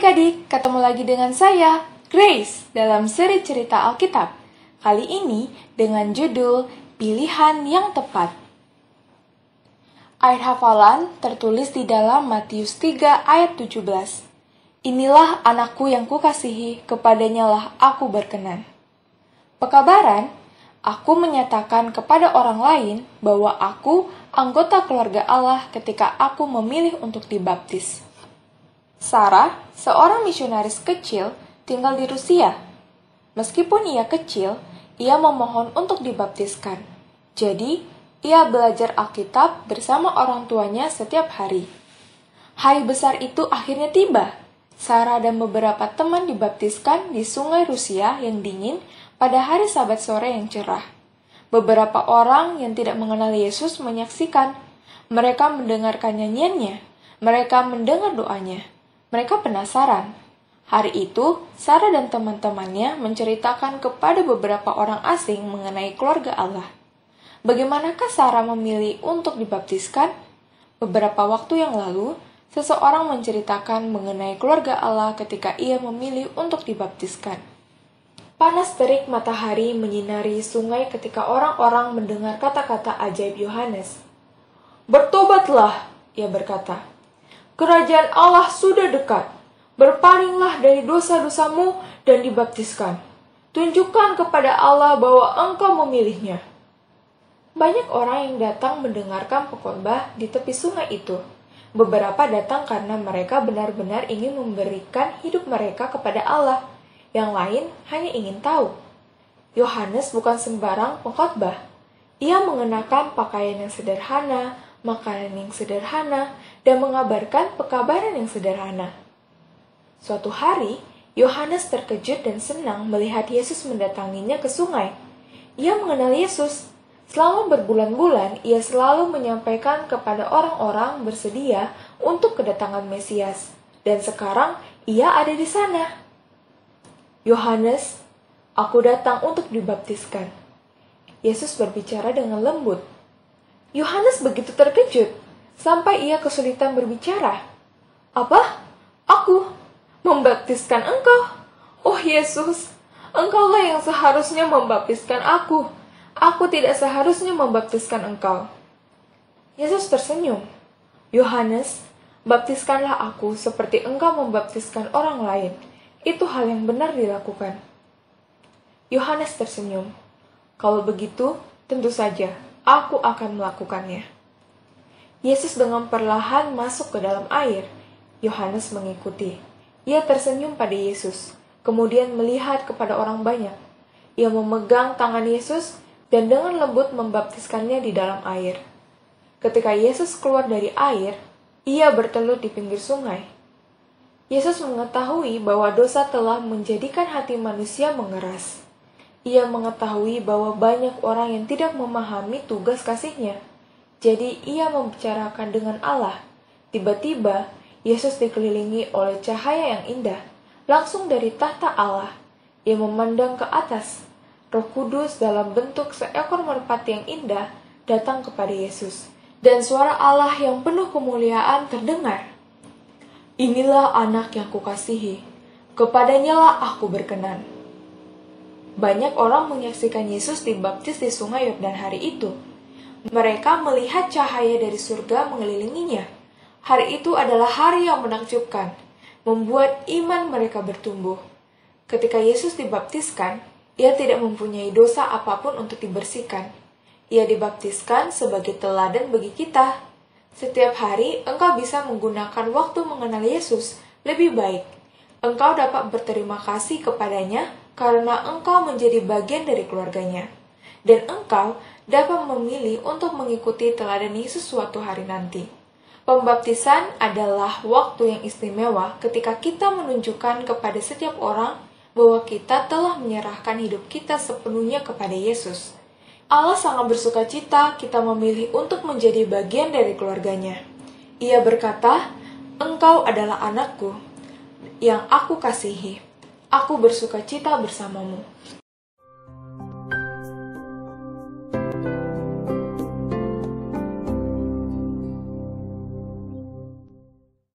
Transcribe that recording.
adik-adik, ketemu lagi dengan saya, Grace, dalam seri cerita Alkitab. Kali ini dengan judul Pilihan yang Tepat. Ayat hafalan tertulis di dalam Matius 3 ayat 17. Inilah anakku yang kukasihi, kepadanya lah aku berkenan. Pekabaran, aku menyatakan kepada orang lain bahwa aku anggota keluarga Allah ketika aku memilih untuk dibaptis. Sarah, seorang misionaris kecil, tinggal di Rusia. Meskipun ia kecil, ia memohon untuk dibaptiskan. Jadi, ia belajar Alkitab bersama orang tuanya setiap hari. Hari besar itu akhirnya tiba. Sarah dan beberapa teman dibaptiskan di sungai Rusia yang dingin pada hari Sabat sore yang cerah. Beberapa orang yang tidak mengenal Yesus menyaksikan. Mereka mendengarkan nyanyiannya. Mereka mendengar doanya. Mereka penasaran. Hari itu, Sarah dan teman-temannya menceritakan kepada beberapa orang asing mengenai keluarga Allah. Bagaimanakah Sarah memilih untuk dibaptiskan? Beberapa waktu yang lalu, seseorang menceritakan mengenai keluarga Allah ketika ia memilih untuk dibaptiskan. Panas terik matahari menyinari sungai ketika orang-orang mendengar kata-kata ajaib Yohanes. "Bertobatlah," ia berkata. "Kerajaan Allah sudah dekat. Berpalinglah dari dosa-dosamu dan dibaptiskan. Tunjukkan kepada Allah bahwa engkau memilihnya." Banyak orang yang datang mendengarkan pengkhotbah di tepi sungai itu. Beberapa datang karena mereka benar-benar ingin memberikan hidup mereka kepada Allah. Yang lain hanya ingin tahu. Yohanes bukan sembarang pengkhotbah. Ia mengenakan pakaian yang sederhana, makanan yang sederhana, dan mengabarkan pekabaran yang sederhana. Suatu hari, Yohanes terkejut dan senang melihat Yesus mendatanginya ke sungai. Ia mengenal Yesus. Selama berbulan-bulan, ia selalu menyampaikan kepada orang-orang bersedia untuk kedatangan Mesias. Dan sekarang, ia ada di sana. "Yohanes, aku datang untuk dibaptiskan." Yesus berbicara dengan lembut. Yohanes begitu terkejut, sampai ia kesulitan berbicara. "Apa? Aku membaptiskan engkau? Oh Yesus, engkaulah yang seharusnya membaptiskan aku. Aku tidak seharusnya membaptiskan engkau." Yesus tersenyum. "Yohanes, baptiskanlah aku seperti engkau membaptiskan orang lain. Itu hal yang benar dilakukan." Yohanes tersenyum. "Kalau begitu, tentu saja aku akan melakukannya." Yesus dengan perlahan masuk ke dalam air. Yohanes mengikuti. Ia tersenyum pada Yesus, kemudian melihat kepada orang banyak. Ia memegang tangan Yesus dan dengan lembut membaptiskannya di dalam air. Ketika Yesus keluar dari air, ia bertelut di pinggir sungai. Yesus mengetahui bahwa dosa telah menjadikan hati manusia mengeras. Ia mengetahui bahwa banyak orang yang tidak memahami tugas kasih-Nya. Jadi ia membicarakan dengan Allah. Tiba-tiba, Yesus dikelilingi oleh cahaya yang indah, langsung dari tahta Allah. Ia memandang ke atas. Roh Kudus dalam bentuk seekor merpati yang indah datang kepada Yesus. Dan suara Allah yang penuh kemuliaan terdengar. "Inilah anak yang kukasihi, kepadanya lah aku berkenan." Banyak orang menyaksikan Yesus dibaptis di sungai Yordan hari itu. Mereka melihat cahaya dari surga mengelilinginya. Hari itu adalah hari yang menakjubkan, membuat iman mereka bertumbuh. Ketika Yesus dibaptiskan, ia tidak mempunyai dosa apapun untuk dibersihkan. Ia dibaptiskan sebagai teladan bagi kita. Setiap hari, engkau bisa menggunakan waktu mengenal Yesus lebih baik. Engkau dapat berterima kasih kepadanya karena engkau menjadi bagian dari keluarganya. Dan engkau dapat memilih untuk mengikuti teladan Yesus suatu hari nanti. Pembaptisan adalah waktu yang istimewa ketika kita menunjukkan kepada setiap orang bahwa kita telah menyerahkan hidup kita sepenuhnya kepada Yesus. Allah sangat bersuka cita kita memilih untuk menjadi bagian dari keluarganya. Ia berkata, "Engkau adalah anakku yang aku kasihi. Aku bersuka cita bersamamu."